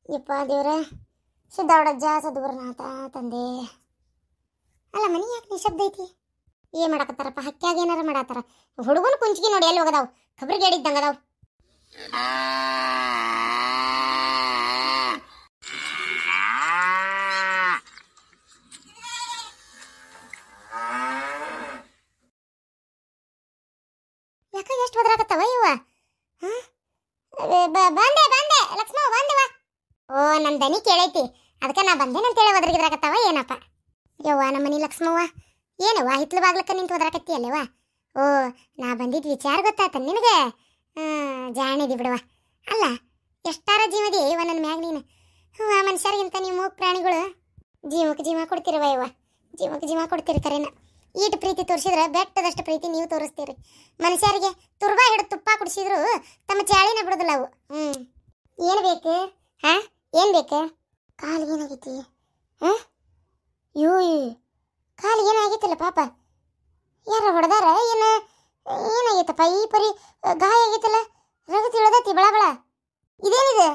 ಯಪ್ಪ ದೇವ್ರ ಸಿದ್ದವಡಜ್ಜ ಸದ್ಗುರುನಾಥ ತಂದೆ. ಅಲ್ಲ ಮನಿ ಯಾಕೆ ನಿಶಬ್ದ ಐತಿ? ಏನ್ ಮಾಡಕತ್ತಾರಪ್ಪ? ಹಕ್ಕ್ಯಾಗ ಏನಾರ ಮಾಡತ್ತಾರ? ಹುಡುಗನ ಕುಂಚಿಗೆ ನೋಡಿ ಎಲ್ಲಿ ಹೋಗದಾವ್? ಖಬ್ರಿಗೆ ಹೇಳಿದ್ದಂಗ ಅದಾವ್. ಯಾಕ ಎಷ್ಟು ಹೋದ್ರಾಕತ್ತವ ಇವ? ಬಂದೆ ಬಂದೆ ಲಕ್ಷ್ಮ ಬಂದೆವಾ. ಓ ನಮ್ ದನಿ ಕೇಳೈತಿ, ಅದಕ್ಕೆ ನಾ ಬಂದೇನಂತೇಳಿ ಒದರಿಗಿದ್ರಾಕತ್ತವ ಏನಪ್ಪ? ಯವ್ವ ನಮ್ಮ ಮನಿ ಲಕ್ಷ್ಮವ್ವ, ಏನವ್ವ ಹಿತ್ಲು ಬಾಗ್ಲಕ್ಕ ನಿಂತು ಹೋದ್ರಾಕತ್ತಿ ಅಲ್ಲವ್ವ? ಓ ನಾ ಬಂದಿದ್ ವಿಚಾರ ಗೊತ್ತಾತ ನಿನಗೆ? ಜಾಣಿದಿ ಬಿಡವ. ಅಲ್ಲ ಎಷ್ಟಾರ ಜೀವದಿ ಇವ ನನ್ನ ಮ್ಯಾಗ ನೀನು. ಮನುಷ್ಯರಿಗಿಂತ ನೀವು ಮೂಕ್ ಪ್ರಾಣಿಗಳು ಜೀವಕ್ಕೆ ಜೀವ ಕೊಡ್ತೀರವ ಯವ್ವ, ಜೀವಕ್ಕೆ ಜೀವ ಕೊಡ್ತೀರಿ ಕರೆನ. ಈಟ್ ಪ್ರೀತಿ ತೋರಿಸಿದ್ರೆ ಬೆಟ್ಟದಷ್ಟು ಪ್ರೀತಿ ನೀವು ತೋರಿಸ್ತೀರಿ. ಮನುಷ್ಯರಿಗೆ ತುರ್ಬಾ ಹಿಡಿದು ತುಪ್ಪ ಕುಡಿಸಿದ್ರು ತಮ್ಮ ಚಾಳಿನ ಬಿಡೋದಿಲ್ಲ ಅವು. ಏನು ಬೇಕು? ಏನು ಬೇಕು? ಕಾಲಿಗೆ ಏನಾಗೈತಿ? ಯೂ ಕಾಲಿಗೆ ಏನಾಗೈತಿಲ್ಲ ಪಾಪ? ಯಾರ ಹೊಡೆದಾರ ಏನು? ಏನಾಗೈತಪ್ಪ ಈ ಪರಿ? ಗಾಯ ಆಗೈತಲ್ಲ, ರಗತಿ ಇಳದೈತಿ ಬಳ ಬಳ. ಇದೇನಿದೆ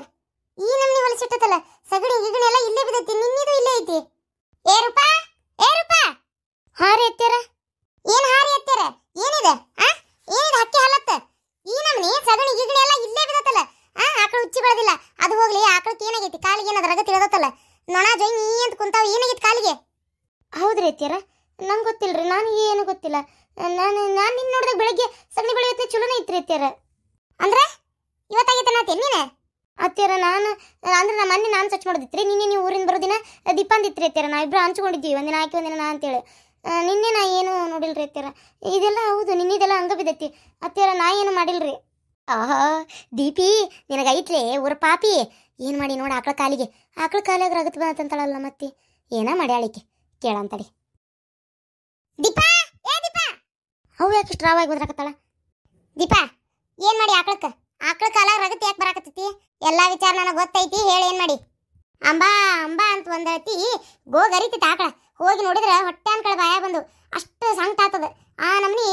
ಈ ನಮ್ನಿ ಹೊಲಸಿಟ್ಟತಲ್ಲ? ಸಗಣಿ ಗಿಗಣಿ ಎಲ್ಲ ಇಲ್ಲೇ ಬಿದ್ದೈತಿ, ನಿನ್ನಿದು ಇಲ್ಲೇ ಐತಿ. ಏ ರೂಪಾ, ಏ ರೂಪಾ, ಹಾರಿ ಎತ್ತಾರ. ಏನ್ ಹಾರಿ ಎತ್ತಾರ? ಏನಿದೆ? ಏನಿದೆ ಹಕ್ಕಿ ಹಾಲತ್ತ? ಈ ನಮ್ನಿ ಸಗಣಿ ಗಿಗಣಿ ಎಲ್ಲ ಇಲ್ಲೇ ಬಿದ್ದತಲ್ಲ. ಆಕಳು ಉಚ್ಚಿ ಬೆಳೆದಿಲ್ಲ. ಅದು ಹೋಗ್ಲಿ, ಆಕಳಕ್ಕೆ ಏನಾಗೈತಿ? ಕಾಲಿಗೆ ಏನಾದ ರಗತಿ ಇಳದತ್ತಲ್ಲ? ನೊಣ ಜೊಯ್ ನೀ ಅಂತ ಕುಂತಾವ, ಏನಾಗೈತಿ ಕಾಲಿಗೆ? ಹೌದ್ರಿ ಅತ್ಯಾರ, ನಂಗೆ ಗೊತ್ತಿಲ್ರಿ, ನನಗೆ ಏನು ಗೊತ್ತಿಲ್ಲ. ನಾನು ನಿನ್ನ ನೋಡಿದಾಗ ಬೆಳಗ್ಗೆ ಸಗಣಿ ಬೆಳೆಯುತ್ತೆ ಚಲೋನೇ ಇತ್ತು ಅತ್ಯಾರ. ಅಂದ್ರೆ ಇವತ್ತಾಗೈತೆ ನಾತೇನು ನೀನು? ಅತ್ಯಾರ ನಾನು ಅಂದ್ರೆ ನಮ್ಮ ಮೊನ್ನೆ ನಾನು ಸ್ವಚ್ಛ ಮಾಡೋದಿತ್ರಿ. ನಿನ್ನೆ ನೀವು ಊರಿಂದ ಬರೋದಿನ ದೀಪಾಂದಿತ್ರಿ ಅತ್ಯಾರ. ನಾ ಇಬ್ಬರು ಹಂಚ್ಕೊಂಡಿದ್ದೀವಿ, ಒಂದಿನ ಆಕಿ ಒಂದಿನ ನಾ ಅಂತೇಳಿ. ನಿನ್ನೆ ನಾ ಏನು ನೋಡಿಲ್ರಿ ಅತ್ಯಾರ. ಇದೆಲ್ಲ ಹೌದು, ನಿನ್ನಿದೆಲ್ಲ ಹಂಗ ಬಿದ್ದೈತಿ ಅತ್ಯಾರ, ನಾ ಏನು ಮಾಡಿಲ್ರಿ. ಆಹಾ ದೀಪಿ, ನಿನಗೈತ್ಲೆ ಊರ ಪಾಪಿ. ಏನು ಮಾಡಿ ನೋಡಿ ಆಕಳ ಕಾಲಿಗೆ ರಗತ್ ಬಂತಂತಾಳಲ್ಲ, ಮತ್ತೆ ಏನ ಮಾಡ್ಯಾಳಿಕೆ ಕೇಳಂತಡಿ. ದೀಪಾ, ಏ ದೀಪಾ, ಅವು ಯಾಕೆ ಇಷ್ಟು ರಾವಾಗಿ ಹೋದ್ರಾಕತ್ತಾಳ? ದೀಪಾ ಏನ್ ಮಾಡಿ ಆಕಳ ಕಾಲಾಗ ರಗತ್ ಯಾಕೆ ಬರಾಕತ್ತೈತಿ? ಎಲ್ಲಾ ವಿಚಾರ ನನಗೆ ಗೊತ್ತೈತಿ, ಹೇಳಿ ಏನ್ ಮಾಡಿ? ಅಂಬಾ ಅಂಬಾ ಅಂತ ಒಂದೈತಿ ಗೋಗರಿತೈತಿ ಆಕಳ. ಹೋಗಿ ನೋಡಿದ್ರೆ ಹೊಟ್ಟೆ ಅನ್ಕಳ ಬಾಯ ಬಂದು ಅಷ್ಟು ಸಂಕಟ ಆಗ್ತದ. ಆ ನಮ್ನಿ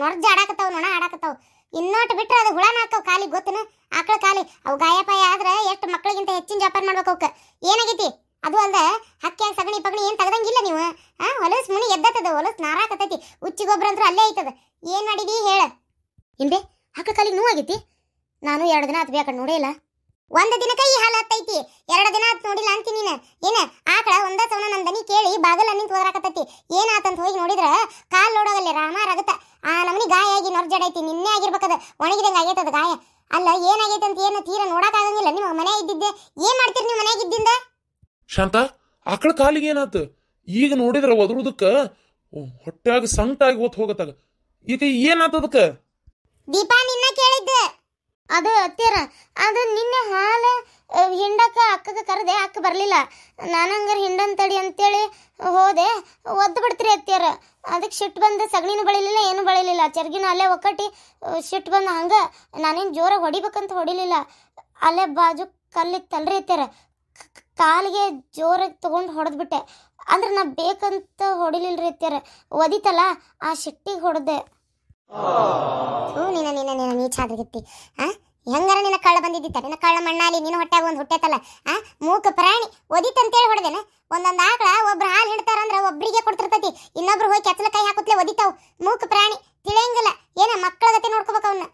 ನೊರ್ಜ ಆಡಾಕತ್ತಾವ, ನೊಣ ಆಡಾಕತ್ತಾವ. ಇನ್ನೊಟ್ಟು ಬಿಟ್ರೆ ಅದು ಹುಳನ ಹಾಕವ್ ಕಾಲಿಗೆ, ಗೊತ್ತನ? ಆಕಳ ಕಾಲಿ ಅವು ಗಾಯಪಾಯ ಆದ್ರೆ ಎಷ್ಟು ಮಕ್ಳಿಗಿಂತ ಹೆಚ್ಚಿನ ಜಪಾನ್ ಮಾಡ್ಬೇಕು ಅವಕ್ಕೆ. ಏನಾಗೈತಿ? ಅದು ಅಲ್ದ ಹಕ್ಕಿಯಾಗ ಸಗಣಿ ಪಗಣಿ ಏನು ತೆಗ್ದಂಗಿಲ್ಲ ನೀವು. ಹೊಲಸ್ ಮುನಿ ಎದ್ದತ್ತದ, ಹೊಲಸ್ ನಾರಾಕತ್ತೈತಿ. ಉಚ್ಚಿ ಗೊಬ್ಬರ ಅಂತೂ ಅಲ್ಲೇ ಐತದ. ಏನು ಮಾಡಿದಿ ಹೇಳ? ಹಿಂದೆ ಆಕಳ ಕಾಲಿಗೆ ನೋವಾಗೈತಿ? ನಾನು 2 ದಿನ ಆತ್ ಬೇಕಂಡು ನೋಡೇ ಇಲ್ಲ. 1 ದಿನಕ್ಕೆ ಈ ಹಾಲು ಹತ್ತೈತಿ, 2 ದಿನ ಆತ್ ನೋಡಿಲ್ಲ ಅಂತೀನಿ ನೀನು. ಏನ ಆಕಳ ಒಂದ ಸವನ ನನ್ನ ದನಿ ಕೇಳಿ ಬಾಗಲ ನಿಂತು ಹೋದ್ರಾಕತ್ತೈತಿ. ಏನಾತಂತ ಹೋಗಿ ನೋಡಿದ್ರ ಕಾಲ್ ನೋಡೋಗಲ್ಲೇ ರಾಮ ರಗತ. ಆ ನಮನಿ ಗಾಯ ಆಗಿ ನೊರ್ಜಡೈತಿ. ನಿನ್ನೆ ಆಗಿರ್ಬೇಕದ, ಒಣಗಿದಂಗೆ ಆಗೈತದ ಗಾಯ. ಅಲ್ಲ ಏನಾಗೈತೆ ಅಂತ ಏನು ತೀರ ನೋಡಕ್ಕಾಗಂಗಿಲ್ಲ. ನೀವು ಮನೆ ಇದ್ದಿದ್ದೆ ಏನ್ ಮಾಡ್ತೀರಿ ನೀವು ಮನೆಯಾಗ ಇದ್ದಿಂದ? ಶಾಂತ, ಆಕಳ ಕಾಲಿಗೆ ಏನಾತ? ಈಗ ನೋಡಿದ್ರ ಒದರುದಕ್ಕ ಹೊಟ್ಟ್ಯಾಗ ಸಂಕಟಾಗಿ ಓದ್ ಹೋಗತ್ತಾಗ. ಈಗ ಏನಾತದಕ್ಕ? ದೀಪಾ ನಿನ್ನ ಕೇಳಿದ್ದೆ ಅದು ಅತ್ತೀರ. ಅದು ನಿನ್ನೆ ಹಾಲು ಹಿಂಡಕ್ಕ ಅಕ್ಕಗೆ ಕರೆದೆ, ಅಕ್ಕ ಬರಲಿಲ್ಲ. ನಾನಂಗಾರ ಹಿಂಡಂತಡಿ ಅಂತೇಳಿ ಹೋದೆ, ಒದ್ದು ಬಿಡ್ತೀರಿ ಅತ್ತೀರ. ಅದಕ್ಕೆ ಸಿಟ್ಟು ಬಂದು ಸಗಣಿನೂ ಬೆಳಿಲಿಲ್ಲ, ಏನೂ ಬೆಳಿಲಿಲ್ಲ. ಚರ್ಗಿನ ಅಲ್ಲೇ ಒಕ್ಕಟಿ ಸಿಟ್ಟು ಬಂದು ಹಂಗೆ. ನಾನೇನು ಜೋರಾಗಿ ಹೊಡಿಬೇಕಂತ ಹೊಡಿಲಿಲ್ಲ. ಅಲ್ಲೇ ಬಾಜು ಕಲ್ಲಿತ್ತಲ್ರಿ ಅತ್ತೀರ, ಕಾಲಿಗೆ ಜೋರಾಗಿ ತೊಗೊಂಡು ಹೊಡೆದ್ಬಿಟ್ಟೆ. ಅಂದ್ರೆ ನಾ ಬೇಕಂತ ಹೊಡಿಲಿಲ್ರಿ ಅತ್ತೀರ, ಒದಿತಲ್ಲ ಆ ಸಿಟ್ಟಿಗೆ ಹೊಡೆದೆ. ನಿನ್ನ ನೀಚಾದ್ರಗಿತ್ತಿ. ಹೆಂಗಾರ ನಿನ್ನ ಕಳ್ಳ ಬಂದಿದ್ದಿತ್ತ? ನಿನ್ನ ಕಳ್ಳ ಮಣ್ಣಾಲಿ ನಿನ್ನ ಹೊಟ್ಟಾಗ ಒಂದು ಹುಟ್ಟೈತಲ್ಲ. ಮೂಕ ಪ್ರಾಣಿ ಒದಿತಂತೇಳಿ ಹೊಡೆದೇನ? ಒಂದೊಂದು ಆಕಳ ಒಬ್ರು ಹಾಲು ಹಿಡ್ತಾರಂದ್ರೆ ಒಬ್ರಿಗೆ ಕೊಡ್ತಿರ್ತೈತಿ, ಇನ್ನೊಬ್ರು ಹೋಗಿ ಕೆತ್ತಲ ಕೈ ಹಾಕುತ್ತಲೇ ಒದಿತಾವ್. ಮೂಕ ಪ್ರಾಣಿ ತಿಳಿಯಂಗಿಲ್ಲ. ಏನ ಮಕ್ಕಳ ಗತಿ ನೋಡ್ಕೋಬೇಕು ಅವನ್ನ.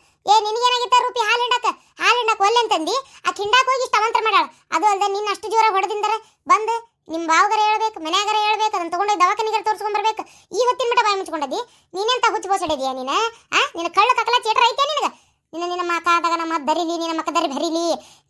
ನಿನಗೇನಾಗಿತ್ತ ರೂಪಿ ಹಾಲು ಹಿಂಡಾಕ ಒಲ್ಲೆ ಅಂತಂದು ಆ ಹಿಂಡಾಕ ಹೋಗಿ ಇಷ್ಟ ಅವಂತರ ಮಾಡ್ಯಾಳ. ಅದು ಅಲ್ದ ನಿನ್ನ ಅಷ್ಟು ಜೋರ ಹೊಡೆದಿಂದರ ಬಂದು ನಿಮ್ಮ ಬಾವಗರ ಹೇಳ್ಬೇಕು, ಮನ್ಯಾಗರ ಹೇಳ್ಬೇಕು, ಅದನ್ನ ತಗೊಂಡೋಗಿ ದವಾಖಾನಿಗರ ತೋರಿಸ್ಕೊಂಡ್ಬರ್ಬೇಕು. ಈ ಹೊತ್ತಿನ ಮಟ್ಟ ಬಾಯಿ ಮುಚ್ಕೊಂಡದಿ? ನೀನೆಂತ ಹುಚ್ಚು ಬೋಸಡಿದೀಯ ನೀನು? ನಿನ್ನ ಕಳ್ಳ ಕಕಲ ಚೇಟ್ರ ಐತೆ ನಿನಗೆ? ನಿನ್ನ ಮಕಾದಾಗ ನಮ್ಮ ದರಿಲಿ, ನಿನ್ನ ಮಕ್ಕ ದರಿ ಭರಿಲಿ.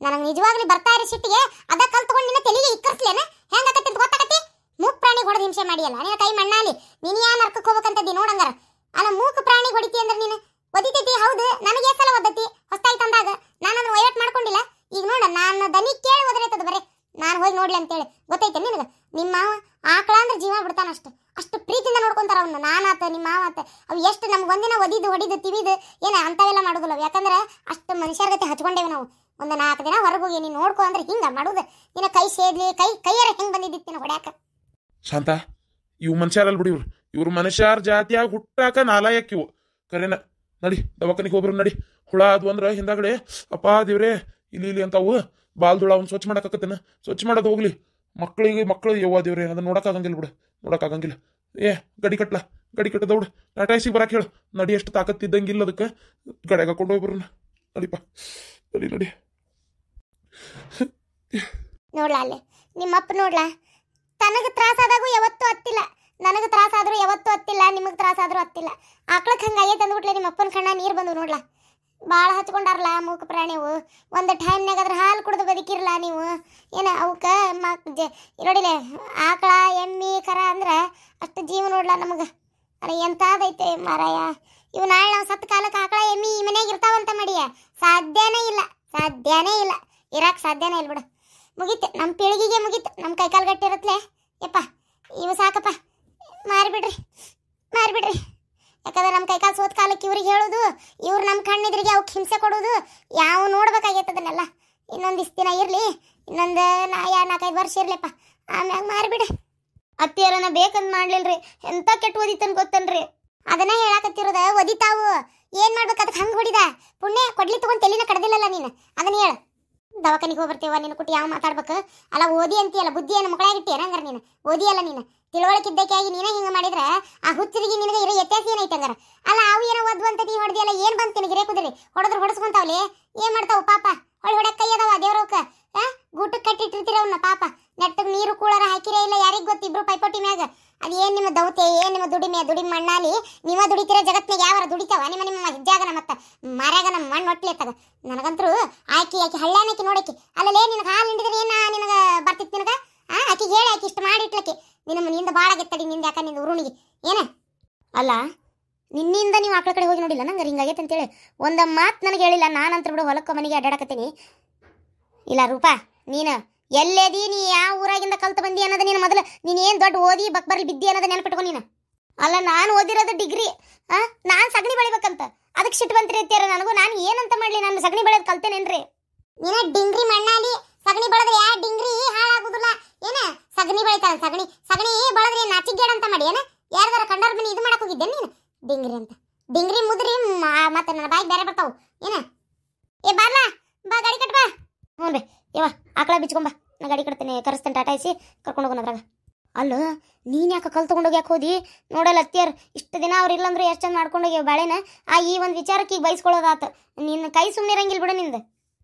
ನನಗೆ ನಿಜವಾಗ್ಲಿ ಬರ್ತಾ ಇರೋ ಸಿಟ್ಟಿಗೆ ಅದ ಕಲ್ ತಗೊಂಡು ನಿನ್ನ ತಲೆಗೆ ಇಕ್ಕರ್ಸ್ಲೇನ? ಹೆಂಗಾಕತ್ತಿ ಅಂತ ಗೊತ್ತಾಕತಿ? ಮೂಕ್ ಪ್ರಾಣಿಗೆ ಹೊಡೆದು ಹಿಂಸೆ ಮಾಡಿಯಲ್ಲ, ನಿನ್ನ ಕೈ ಮಣ್ಣಾಲಿ. ನೀನು ಯಾರು ನರ್ಕಕ್ಕೆ ಹೋಗ್ಬೇಕಂತದ್ದಿ ನೋಡಂಗಾರ. ಅಲ್ಲ ಮೂಕ ಪ್ರಾಣಿಗೆ ಹೊಡಿತಿ ಅಂದ್ರೆ ನೀನು ಒದಿತೈತಿ. ಹೌದು, ನನಗೆ ಸಲ ಒದ್ದತಿ ಹೊಸ್ತಾಗಿ ತಂದಾಗ. ನಾನು ಅದನ್ನ ವೈಟ್ ಮಾಡ್ಕೊಂಡಿಲ್ಲ. ಈಗ ನೋಡ ನಾನು ದನಿ ಕೇಳಿ ಒದರೈತದ ಬರೇ. ನಾನು ಹೋಗಿ ನೋಡ್ಲಿ ಅಂತೇಳಿ ಗೊತ್ತೈತೆ ನಿನಗೆ? ನಿಮ್ಮ ಆಕಳ ಅಂದ್ರೆ ಜೀವ ಬಿಡ್ತಾನ. ಅಷ್ಟು ಪ್ರೀತಿಯಿಂದ ನೋಡ್ಕೊಂತಾರ ಅವನ್ನ. ನಾನಾತ ನಿಮ್ಮ ಮಾವ ಆತ ಅವು ಎಷ್ಟು ನಮ್ಗೆ ಒಂದಿನ ಒದಿದು ಹೊಡಿದು ತಿವಿದು ಏನ ಅಂಥವೆಲ್ಲ ಮಾಡೋದಿಲ್ಲ. ಯಾಕಂದ್ರೆ ಅಷ್ಟು ಮನುಷ್ಯರ ಗತಿ ಹಚ್ಕೊಂಡೇವೆ ನಾವು. ಒಂದು 4 ದಿನ ಹೊರಗೆ ಹೋಗಿ ನೀನು ನೋಡ್ಕೊ ಅಂದ್ರೆ ಹಿಂಗೆ ಮಾಡೋದು. ನಿನ್ನ ಕೈ ಸೇದ್ಲಿ, ಕೈಯಾರ ಹೆಂಗೆ ಬಂದಿದ್ದಿತ್ತು ನಿನ್ನ ಹೊಡ್ಯಾಕ? ಶಾಂತ, ಇವು ಮನುಷ್ಯರಲ್ ಬಿಡಿ. ಇವ್ರು ಮನುಷ್ಯರ ಜಾತಿಯಾಗಿ ಹುಟ್ಟಾಕ ನಾಲಾಯಕ್ ಇವು ಕರೆನ. ನಡಿ ದವಾಖಾನಿಗೆ ಹೋಗ್ಬರು ನಡಿ. ಹುಳ ಅದು ಅಂದ್ರೆ ಹಿಂದಾಗಡೆ ಅಪ್ಪ ದೇವ್ರೆ ಇಲ್ಲಿ ಅಂತಾವು ಬಾಲ್ದುಳ ಅವ್ನು ಸ್ವಚ್ಛ ಮಾಡಕ್ಕಾಕತ್ತೇನ? ಸ್ವಚ್ಛ ಮಾಡೋದು ಹೋಗ್ಲಿ, ಮಕ್ಕಳು ಯವ್ವ ದೇವ್ರೆ ಅದನ್ನ ನೋಡಕ್ಕಾಗಂಗಿಲ್ಲ ಬಿಡು, ನೋಡಕ್ಕಾಗಂಗಿಲ್ಲ. ಗಡಿ ಕಟ್ಲ, ಗಡಿ ಕಟ್ಟ ದೌಡ್ ಟಾಟಾಯಿಸಿಗೆ ಬರಕ್ಕೆ ಹೇಳು. ನಡಿ, ಎಷ್ಟು ತಾಕತ್ತಿದ್ದಂಗಿಲ್ಲ ಅದಕ್ಕೆ. ಗಡೆಗೆ ಹಾಕೊಂಡು ಹೋಗಿ ಬರೋಣ. ನಡಿಪ್ಪ, ನಡಿ. ನೋಡ್ಲಾ ಅಲ್ಲಿ ನಿಮ್ಮಪ್ಪ ನೋಡ್ಲಾ, ತನಗೆ ತ್ರಾಸಾದಾಗೂ ಯಾವತ್ತೂ ಹತ್ತಿಲ್ಲ, ನನಗೆ ತ್ರಾಸಾದ್ರೂ ಯಾವತ್ತೂ ಹತ್ತಿಲ್ಲ, ನಿಮಗೆ ತ್ರಾಸಾದ್ರೂ ಹತ್ತಿಲ್ಲ. ಆಕಳಕ್ಕೆ ಹಂಗಾಗೈತೆ ಅಂದ್ಬಿಟ್ಲೆ ನಿಮ್ಮ ಅಪ್ಪನ ಕಣ್ಣ ನೀರು ಬಂದು ನೋಡ್ಲಾ. ಭಾಳ ಹಚ್ಕೊಂಡಾರಲ್ಲ ಮೂಕ ಪ್ರಾಣಿವು. ಒಂದು ಟೈಮ್ನಾಗ ಅದ್ರ ಹಾಲು ಕುಡಿದು ಬದುಕಿರಲ್ಲ ನೀವು. ಏನು ಅವಕ್ಕೆ ನೋಡಿಲೆ, ಆಕಳ ಎಮ್ಮೆ ಕರ ಅಂದ್ರೆ ಅಷ್ಟು ಜೀವ ನೋಡ್ಲಾ ನಮಗೆ. ಅರೆ ಎಂಥದೈತೆ ಮಾರಾಯ. ಇವು ನಾಳೆ ನಾವು ಸತ್ತ ಕಾಲಕ್ಕೆ ಆಕಳ ಎಮ್ಮೆ ಈ ಮನೆಯಾಗ ಇರ್ತಾವಂತ ಮಾಡಿಯ? ಸಾಧ್ಯನೇ ಇಲ್ಲ, ಸಾಧ್ಯನೇ ಇಲ್ಲ, ಇರಕ್ಕೆ ಸಾಧ್ಯನೇ ಇಲ್ಲ ಬಿಡು. ಮುಗೀತು, ನಮ್ಮ ಪೀಳಿಗೆಗೆ ಮುಗೀತು. ನಮ್ಮ ಕೈಕಾಲು ಗಟ್ಟಿ ಇರತ್ಲೆ ಯಪ್ಪ, ಇವು ಸಾಕಪ್ಪ, ಮಾರಿಬಿಡ್ರಿ. ಯಾಕಂದ್ರೆ ನಮ್ಮ ಕೈಕಾಲು ಸೋತ್ ಕಾಲಕ್ಕೆ ಇವ್ರಿಗೆ ಹೇಳೋದು, ಇವ್ರು ನಮ್ಮ ಕಣ್ಣಿದ್ರಿಗೆ ಅವಕ್ಕೆ ಹಿಂಸೆ ಕೊಡೋದು, ಯಾವ ನೋಡ್ಬೇಕಾಗೈತದನ್ನೆಲ್ಲ. ಇನ್ನೊಂದು ಇಷ್ಟು ದಿನ ಇರಲಿ, ಇನ್ನೊಂದು 4-5 ವರ್ಷ ಇರ್ಲಿಪ್ಪ, ಆಮ್ಯಾಗ ಮಾರಿಬಿಡ್ರಿ. ಅತ್ತಿಯರನ್ನ ಬೇಕಂತ ಮಾಡ್ಲಿಲ್ರಿ, ಎಂತ ಕೆಟ್ಟ ಓದಿತನ್ ಗೊತ್ತನ್ರಿ. ಅದನ್ನ ಹೇಳಾಕತ್ತಿರೋದ, ಒದಿತಾವು ಏನ್ ಮಾಡ್ಬೇಕು, ಅದಕ್ಕೆ ಹಂಗೆ ಹೊಡಿದ ಪುಣ್ಯ ಕೊಡ್ಲಿ ತಗೊಂಡು ತೆಲಿನ ಕಡ್ದಿಲ್ಲಲ್ಲ ನೀನು. ಅದನ್ನ ಹೇಳ. ದವಾಖಾನಿಗೆ ಹೋಗ್ಬರ್ತೇವ ನಿನ್ನ ಕುಟ್ಟಿ ಯಾವ ಮಾತಾಡ್ಬೇಕು? ಅಲ್ಲ ಓದಿ ಅಂತೀಯಲ್ಲ, ಬುದ್ಧಿ ಏನು ಮಕ್ಕಳಾಗಿಟ್ಟಿಯ ಹಂಗಾರ ನೀನು? ಓದಿಯಲ್ಲ ನೀನು, ತಿಳುವಳಿಕಿದ್ದಕ್ಕಾಗಿ ನೀನೇ ಹಿಂಗೆ ಮಾಡಿದ್ರೆ ಆ ಹುಚ್ಚರಿಗೆ ನಿನಗೆ ಇರೋ ವ್ಯತ್ಯಾಸ ಏನೈತೆ ಹಂಗಾರ? ಅಲ್ಲ ಅವು ಏನೋ ಓದ್ವು ಅಂತ ನೀ ಹೊಡೆದಿಯಲ್ಲ, ಏನು ಬಂತು ನಿನಗೆ? ರೇಕುದ್ರಿ ಹೊಡೆದ್ರೆ ಹೊಡೆಸ್ಕೊಂತಾವ್ಲಿ, ಏನು ಮಾಡ್ತಾವು ಪಾಪ? ಹೊಡೆಕ್ ಕೈ ಅದಾವ ದೇವ್ರವ್ಕ? ಗೂಟಕ್ಕೆ ಕಟ್ಟಿಟ್ಟಿರ್ತೀರ ಅವನ್ನ ಪಾಪ. ನೆಟ್ಟಗೆ ನೀರು ಕೂಳರ ಹಾಕಿರೇ ಇಲ್ಲ, ಯಾರಿಗೆ ಗೊತ್ತು? ಇಬ್ರು ಪೈಪೋಟಿ ಮ್ಯಾಗ. ಅದು ಏನು ನಿಮ್ಮ ದೌತೆ, ಏನು ನಿಮ್ಮ ದುಡಿಮೆ ಮಣ್ಣಾಲಿ ನೀವ ದುಡಿತೀರ? ಜಗತ್ನಾಗ ಯಾವಾರ ದುಡಿತಾವ? ನಿಮ್ಮ ಹೆಜ್ಜಾಗನ ಮತ್ತೆ ಮಾರ್ಯಾಗ ನಮ್ಮ ಮಣ್ಣು ಹೊಟ್ಲಿ ಎತ್ತಾಗ. ನನಗಂತರೂ ಆಕಿ ಹಳ್ಳ್ಯಾನಕಿ ನೋಡಕಿ ಅಲ್ಲಲೇ, ನಿನಗೆ ಹಾಲು ಹಿಂಡಿದ್ರೆ ಏನು ನಿನಗೆ ಬರ್ತಿತ್ತು ನಿನಗೆ? ಆಕಿಗೆ ಹೇಳಿ, ಆಕಿ ಇಷ್ಟು ಮಾಡಿಟ್ಲಕ್ಕೆ ನಿನ್ನ ಮನೆಯಿಂದ ಭಾಳ ಗೆತ್ತಡಿ ನಿಂದ. ಯಾಕ ನಿಂದ ಉರುಣಿಗೆ ಏನ ಅಲ್ಲ, ನಿನ್ನಿಂದ ನೀವು ಆಕಳ ಕಡೆ ಹೋಗಿ ನೋಡಿಲ್ಲ ನಂಗೆ ಹಿಂಗಾಗೈತೆ ಅಂತೇಳಿ ಒಂದು ಮಾತು ನನಗೆ ಹೇಳಿಲ್ಲ. ನಾನಂತರ ಬಿಡು ಹೊಲಕ್ಕೆ ಮನೆಗೆ ಅಡ್ಡಾಡಕತ್ತೀನಿ. ಇಲ್ಲ ರೂಪಾ, ನೀನು ಎಲ್ಲೇದಿ, ನೀ ಯಾವ ಊರಾಗಿಂದ ಕಲ್ತು ಬಂದಿ ಅನ್ನೋದು ನೀನು ಮೊದಲು. ನೀನು ಏನು ದೊಡ್ಡ ಓದಿ ಬಕ್ಬರ್ಲಿ ಬಿದ್ದಿ ಅನ್ನೋದು ನೆನಪಿಟ್ಕೊ ನೀನು. ಅಲ್ಲ, ನಾನು ಓದಿರೋದು ಡಿಗ್ರಿ, ನಾನು ಸಗಣಿ ಬೆಳಿಬೇಕಂತ ಅದಕ್ಕೆ ಸಿಟ್ಟು ಬಂತಿರಿ ಅಂತೀರ ನನಗೂ. ನಾನು ಏನಂತ ಮಾಡಲಿ, ನಾನು ಸಗಣಿ ಬೆಳೆಯೋದು ಕಲ್ತೇನೇನ್ರಿ? ನೀನ ಡಿಂಗ್ರಿ ಮಣ್ಣಾಲಿ ಸಗಣಿ ಬೆಳೆದ್ರೆ ಯಾ ಡಿಂಗ್ರಿ ಹಾಳಾಗುದಿಲ್ಲ ಏನ? ಸಗಣಿ ಬೆಳಿತಾರ, ಸಗಣಿ ಬೆಳೆದ್ರೆ ನಾಚಿಗೇಡ ಅಂತ ಮಾಡಿ ಏನ? ಯಾರ್ದಾರ ಕಂಡಾರ ಮನೆ ಇದು ಮಾಡಕ್ ಹೋಗಿದ್ದೆ ನೀನು? ಡಿಂಗ್ರಿ ಅಂತ ಡಿಂಗ್ರಿ ಮುದ್ರಿ ಮತ್ತೆ ನನ್ನ ಬಾಯಿಗೆ ಬೇರೆ ಬರ್ತಾವು ಏನ? ಬಾರ್ಲ ಬಾ, ಗಾಡಿ ಕಟ್ ಬಾ. ಹ್ಞೂ ರೀ ಯವ್ವ, ಆಕಳ ಬಿಚ್ಕೊಂಬ, ನಾ ಗಾಡಿ ಕಟ್ತೇನೆ, ಕರೆಸ್ತೇನೆ, ಟಾಟಾಯಿಸಿ ಕರ್ಕೊಂಡು ಹೋಗೋಣ ಅದ್ರಾಗ. ಅಲ್ಲ, ನೀನು ಯಾಕೆ ಕಲ್ ತೊಗೊಂಡೋಗಿ ಯಾಕೆ ಹೋದಿ? ನೋಡಲ್ಲ ಅತ್ತಿಯರ್ ಇಷ್ಟು ದಿನ ಅವ್ರು ಇಲ್ಲಂದ್ರೆ ಎಷ್ಟು ಚಂದ ಮಾಡ್ಕೊಂಡೋಗ್ಯಾವ ಬಾಳೆನ. ಈ ಒಂದು ವಿಚಾರಕ್ಕೆ ಈಗ ಬಯಸ್ಕೊಳ್ಳೋದಾತ. ನಿನ್ನ ಕೈ ಸುಮ್ಮನೆ ಇರಂಗಿಲ್ಲ ಬಿಡು ನಿಂದು.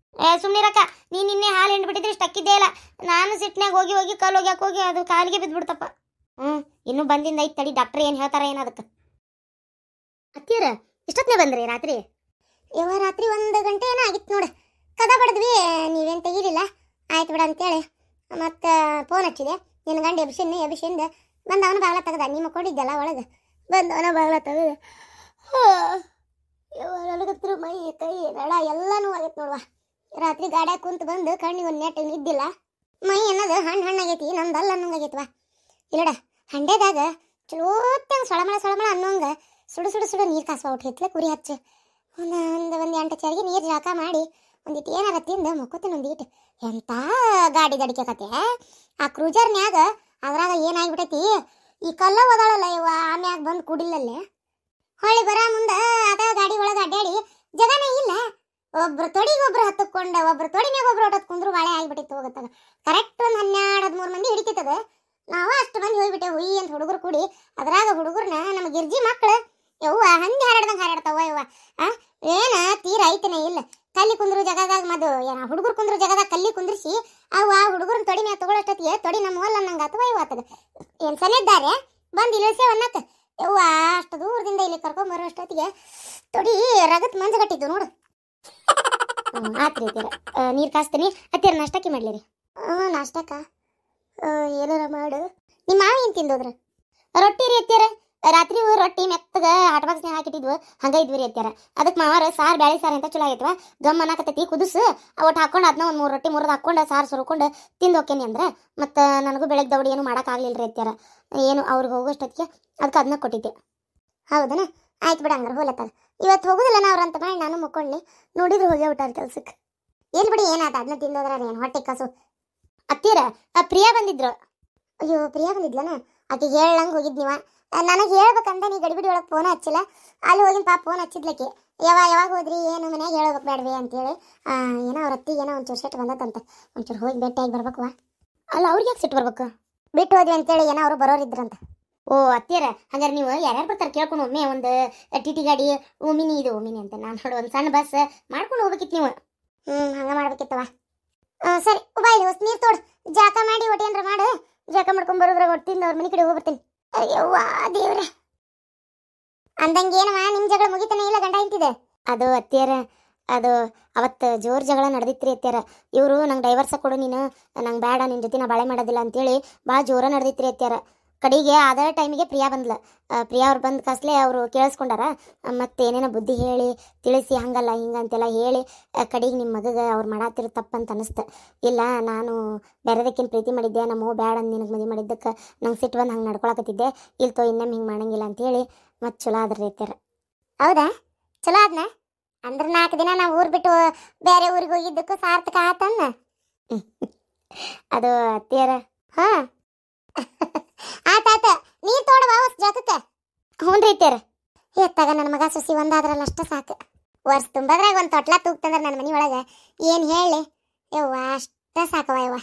ಸುಮ್ಮನಿರಕ್ಕ, ನೀನು ನಿನ್ನೆ ಹಾಲು ಹಿಂಡ್ಬಿಟ್ಟಿದ್ರೆ ಇಷ್ಟು ಅಕ್ಕಿದ್ದೇ ಇಲ್ಲ. ನಾನು ಸಿಟ್ಟಿನಾಗ ಹೋಗಿ ಕಲ್ಲು ಹೋಗ್ಯಾಕೆ ಹೋಗಿ ಅದು ಕಾಲಿಗೆ ಬಿದ್ದುಬಿಡ್ತಪ್ಪ. ಇನ್ನೂ ಬಂದಿಂದ ಐತೆ ತಡಿ, ಡಾಕ್ಟ್ರ್ ಏನು ಹೇಳ್ತಾರ ಏನು ಅದಕ್ಕೆ. ಅತ್ತಿಯರ ಇಷ್ಟೊತ್ತನೇ ಬಂದ್ರಿ ರಾತ್ರಿ? ಯವ್ವ, ರಾತ್ರಿ 1 ಗಂಟೆ ಏನೋ ಆಗಿತ್ತು ನೋಡು. ಕದ ಬಡಿದ್ವಿ, ನೀವೇನು ತೆಗೀಲಿಲ್ಲ. ಆಯ್ತು ಬಿಡ ಅಂತೇಳಿ ಮತ್ತೆ ಫೋನ್ ಹಚ್ಚಿದೆ. ನಿನ್ನ ಗಂಡ ಎಬ್ಸಿಂದ ಬಂದು ಅವನ ಬಾಗ್ಲ ತೆಗ್ದ. ನಿಮ್ಮ ಕೊಡಿದ್ದಲ್ಲ ಒಳಗೆ ಬಂದು ಅವನ ಬಾಗ್ಲ ತೆಗೆದು ನನಗತ್ರ ಮೈ ಕೈ ನಡ ಎಲ್ಲನೂ ಆಗೈತೆ ನೋಡುವ. ರಾತ್ರಿ ಗಾಡ್ಯಾಗ ಕುಂತು ಬಂದು ಕಣ್ಣಿಗೆ ಒಂದು ನೆಟ್ಟಿಗೆ ನಿದ್ದಿಲ್ಲ. ಮೈ ಅನ್ನೋದು ಹಣ್ಣಾಗೈತಿ, ನಮ್ದಲ್ಲ ಅನ್ನೋಂಗಾಗೈತವ. ಇಲ್ಲಡ ಹಂಡೆದಾಗ ಚಲೋತ್ತಂಗೆ ಸೊಳಮಳ ಅನ್ನೋಂಗೆ ಸುಡು ನೀರು ಕಾಸುವ ಔಟ್ ಹಿತ್ಲೆ ಕುರಿ ಹಚ್ಚು ಒಂದು 8 ಚರಿಗೆ ನೀರು ಜಾಕ ಮಾಡಿ ಒಂದಿಟ್ಟು ಏನಾರ ತಿಂದು ಮುಕ್ಕೋತೀನಿ ಒಂದಿಟ್ಟು. ಎಂಥ ಗಾಡಿ ದಡಿಕೆ ಆ ಕ್ರೂಜರ್ನ್ಯಾಗ. ಅದ್ರಾಗ ಏನಾಗ್ಬಿಟ್ಟೈತಿ, ಈ ಕಲ್ಲ ಓದಾಳಲ್ಲ ಇವ ಆಮ್ಯಾಗ ಬಂದು ಕುಡಿಲ್ಲಲ್ಲೇ ಹೊಳ್ಳಿ ಬರ ಮುಂದೆ ಅದ ಗಾಡಿ ಒಳಗೆ ಅಡ್ಡಾಡಿ ಜಗನೇ ಇಲ್ಲ. ಒಬ್ರು ತೊಡಿಗೆ ಒಬ್ರು ಹತ್ತಕೊಂಡು ಒಬ್ರು ತೊಡಿನಾಗ ಒಬ್ರು ಹೊಟ್ಟದ್ ಕುಂದ್ರು ಬಾಳೆ ಆಗಿಬಿಟ್ಟಿತ್ತು. ಹೋಗುತ್ತಾಗ ಕರೆಕ್ಟ್ ಒಂದು 12-13 ಮಂದಿ ಹಿಡಿತಿತ್ತದ. ನಾವು ಅಷ್ಟು ಮಂದಿ ಹೋಗ್ಬಿಟ್ಟೆ ಹುಯಿ ಅಂತ ಹುಡುಗರು ಕೂಡಿ. ಅದ್ರಾಗ ಹುಡುಗರ್ನ ನಮ್ಮ ಗಿರ್ಜಿ ಮಕ್ಳು ಯವ್ವ ಹಂಗೆ ಹಾರಾಡ್ದಂಗೆ ಹಾರಾಡ್ತಾವ. ಯವ್ವ ಏನ ತೀರ ಐತನೇ ಇಲ್ಲ. ಕಲ್ಲಿ ಕುಂದ್ರು ಜಗದಾಗ ಹುಡುಗರು ಕುಂದ್ರು ಜಗದಾಗ ಕಲ್ಲಿ ಕುಂದ್ರಿಸಿ ಅವು ಆ ಹುಡುಗರನ್ನ ತೊಡಿ ಮ್ಯಾಗ ತಗೊಳ್ಳೋಷ್ಟೊತ್ತಿಗೆ ತೊಡಿ ನಮ್ಮ ಹೊಲ ಅನ್ನಂಗೆ ಅಥವಾ ಇವತ್ತದ ಏನು ಸನೇದ್ದಾರೆ ಬಂದು ಇಳಿಸೇ ಅನ್ನತ್ತ. ಯವ್ವ ಅಷ್ಟು ದೂರದಿಂದ ಇಲ್ಲಿ ಕರ್ಕೊಂಬರೋ ಅಷ್ಟೊತ್ತಿಗೆ ತೊಡಿ ರಗತ್ ಮಂಜಗಟ್ಟಿದ್ದು ನೋಡು. ಆತ್ರಿ ಅತ್ತೀರ, ನೀರು ಕಾಸ್ತೀನಿ. ಅತ್ತೀರ ನಾಷ್ಟಕ್ಕೆ ಮಾಡ್ಲಿರಿ? ನಾಷ್ಟಕ್ಕ ಏನಾರ ಮಾಡು. ನಿಮ್ಮ ಮಾವ ಏನು ತಿಂದೋದ್ರ? ರೊಟ್ಟಿ ರೀ ಅತ್ತೀರ. ರಾತ್ರಿ ರೊಟ್ಟಿ ಮೆತ್ತಗ ಹಾಟ್ ಬಾಕ್ಸ್ನಾಗ ಹಾಕಿಟ್ಟಿದ್ವು, ಹಂಗ ಇದ್ವಿ ರೀ ಅತ್ಯಾರ. ಅದಕ್ಕೆ ಮಾವಾರ ಸಾರು ಬ್ಯಾಳಿ ಸಾರು ಅಂತ ಚಲೋ ಆಗೈತವ. ಗಮ್ ಅನ್ನಕತ್ತೈತಿ, ಕುದಿಸು ಒಟ್ಟು ಹಾಕೊಂಡು ಅದನ್ನ ಒಂದು 3 ರೊಟ್ಟಿ ಮುರಿದು ಹಾಕೊಂಡು ಸಾರು ಸುರ್ಕೊಂಡು ತಿಂದು ಹೋಕ್ಕೇನಿ ಅಂದ್ರೆ. ಮತ್ತು ನನಗೂ ಬೆಳಗ್ಗೆ ದೌಡಿ ಏನು ಮಾಡೋಕ್ಕಾಗಲಿಲ್ಲ ರೀ ಅತ್ಯಾರ, ಏನು ಅವ್ರಿಗೆ ಹೋಗೋಷ್ಟೊತ್ತಿಗೆ. ಅದಕ್ಕೆ ಅದನ್ನ ಕೊಟ್ಟಿದ್ದೆ. ಹೌದನ? ಆಯ್ತು ಬಿಡ, ಹಂಗಾರೆ ಹೋಲತ್ತಾಗ ಇವತ್ತು ಹೋಗುದಿಲ್ಲ ನಾವ್ರ ಅಂತ ಮಾಡಿ ನಾನು ಮುಕ್ಕೊಂಡ್ಲಿ. ನೋಡಿದ್ರು ಹೋಗ್ಯಾಬಿಟ್ಟಾರ ಕೆಲ್ಸಕ್ಕೆ. ಎಲ್ಲಿ ಬಿಡಿ ಏನಾದ ಅದನ್ನ ತಿಂದೋದ್ರ ಏನು ಹೊಟ್ಟೆ ಕಾಸು. ಅತ್ತೀರ ಪ್ರಿಯಾ ಬಂದಿದ್ರು. ಅಯ್ಯೋ ಪ್ರಿಯಾ ಬಂದಿದ್ಲನ? ಆಕೆಗೆ ಹೇಳಂಗೆ ಹೋಗಿದ್ ನೀವ. ನನಗೆ ಹೇಳ್ಬೇಕಂತ ನೀ ಗಡಿಬಿಡಿ ಒಳಗೆ ಫೋನ್ ಹಚ್ಚಿಲ್ಲ. ಅಲ್ಲಿ ಹೋಗಿನ ಪಾಪ ಫೋನ್ ಹಚ್ಚಿದ್ಲಕ್ಕೆ. ಯಾವಾಗ ಹೋದ್ರಿ ಏನು ಮನ್ಯಾಗ ಹೇಳ್ಬೇಕು ಬೇಡವೆ ಅಂತೇಳಿ ಏನೋ ಅವ್ರ ಅತ್ತಿಗೆ ಏನೋ ಒಂಚೂರು ಸಿಟ್ಟು ಬಂದತ್ತಂತೆ, ಒಂಚೂರು ಹೋಗಿ ಭೇಟಿಯಾಗಿ ಬರ್ಬೇಕು. ಅಲ್ಲ ಅವ್ರಿಗೆ ಯಾಕೆ ಸಿಟ್ಟು ಬರ್ಬೇಕು? ಬಿಟ್ಟು ಹೋದ್ವಿ ಅಂತೇಳಿ ಏನೋ ಅವರು ಬರೋರಿದ್ರಂತ. ಓ ಅತ್ತಿಯರ, ಹಂಗಾರೆ ನೀವು ಯಾರ್ಯಾರು ಬರ್ತಾರೆ ಕೇಳ್ಕೊಂಡು ಒಮ್ಮೆ ಒಂದು ಟಿ ಗಾಡಿ ಓಮಿನಿ ಅಂತ ನಾನು ನೋಡಿ ಒಂದು ಸಣ್ಣ ಬಸ್ ಮಾಡ್ಕೊಂಡು ಹೋಗ್ಬೇಕಿತ್ತು ನೀವು. ಹಂಗೆ ಮಾಡ್ಬೇಕಿತ್ತವ. ಸರಿ ಬಾಯಿ ಹೊಸ ನೀರು ತೋಡು, ಜಾಕ ಮಾಡಿ ಒಟ್ಟು ಏನಾರ ಮಾಡು, ಜಾಕ ಮಾಡ್ಕೊಂಡು ಬರೋದ್ರ ಒಟ್ಟಿಂದ ಅವ್ರ ಮನೆ ಕಡೆ ಹೋಗ್ಬರ್ತೀನಿ. ಅಯ್ಯವ್ವ ದೇವ್ರೆ, ಅಂದಂಗೆ ಏನವ ನಿಮ್ಮ ಜಗಳ ಮುಗಿತಾನೆ ಇಲ್ಲ ಗಂಡ ಇಂತಿದೆ? ಅದು ಅತ್ತಿಯರ, ಅದು ಅವತ್ತು ಜೋರು ಜಗಳ ನಡೆದಿತ್ರಿ ಅತ್ತಿಯರ. ಇವರು ನಂಗೆ ಡೈವರ್ಸ ಕೊಡು ನೀನು, ನಂಗೆ ಬೇಡ, ನಿನ್ನ ಜೊತೆ ನಾ ಬಾಳೆ ಮಾಡೋದಿಲ್ಲ ಅಂತೇಳಿ ಭಾಳ ಜೋರ ನಡೆದಿತ್ರಿ ಅತ್ತಿಯರ. ಕಡೆಗೆ ಅದೇ ಟೈಮಿಗೆ ಪ್ರಿಯಾ ಬಂದ್ಲ. ಪ್ರಿಯಾ ಅವ್ರು ಬಂದ ಕಸ್ಲೆ ಅವರು ಕೇಳಿಸ್ಕೊಂಡಾರ, ಮತ್ತೆ ಏನೇನೋ ಬುದ್ಧಿ ಹೇಳಿ ತಿಳಿಸಿ ಹಂಗಲ್ಲ ಹಿಂಗಂತೆಲ್ಲ ಹೇಳಿ ಕಡೆಗೆ ನಿಮ್ಮ ಮಗಗೆ ಅವ್ರು ಮಾಡಾತಿರೋ ತಪ್ಪಂತ ಅನಿಸ್ತು. ಇಲ್ಲ ನಾನು ಬೇರೆದಕ್ಕಿಂತ ಪ್ರೀತಿ ಮಾಡಿದ್ದೆ, ನಮ್ಮವ್ವ ಬ್ಯಾಡ ಅಂದ್ ನಿನಗೆ ಮದುವೆ ಮಾಡಿದ್ದಕ್ಕೆ ನಂಗೆ ಸಿಟ್ಟು ಬಂದು ಹಂಗೆ ನಡ್ಕೊಳಕತ್ತಿದ್ದೆ, ಇಲ್ತೋ ಇನ್ನೊಮ್ಮೆ ಹಿಂಗೆ ಮಾಡಂಗಿಲ್ಲ ಅಂತೇಳಿ ಮತ್ತೆ ಚಲೋ ಆದ್ರಿ ಅತ್ತಿಯರ. ಹೌದಾ, ಚಲೋ ಆದ್ನ? ಅಂದ್ರೆ 4 ದಿನ ನಾವು ಊರು ಬಿಟ್ಟು ಬೇರೆ ಊರಿಗೆ ಹೋಗಿದ್ದಕ್ಕೂ ಸಾರ್ಥಕ ಆತನ್ನ. ಅದು ಅತ್ತಿಯರ, ಹಾಂ ಆತಾತ, ನೀರು ತೋಡವಾ ಜಾಕಕ್ಕೆ. ಹ್ಞೂ ರೀ ಅತ್ತಿಯರ. ಎತ್ತಾಗ ನನ್ನ ಮಗ ಸುಸಿ ಒಂದಾದ್ರಲ್ಲ ಅಷ್ಟ ಸಾಕು. ವರ್ಷ ತುಂಬದ್ರಾಗ ಒಂದು ತೊಟ್ಲ ತೂಗ್ತಂದ್ರೆ ನನ್ನ ಮನೆ ಒಳಗೆ ಏನು ಹೇಳಿ ಯವ್ವ, ಅಷ್ಟ ಸಾಕವ ಯವ್ವ.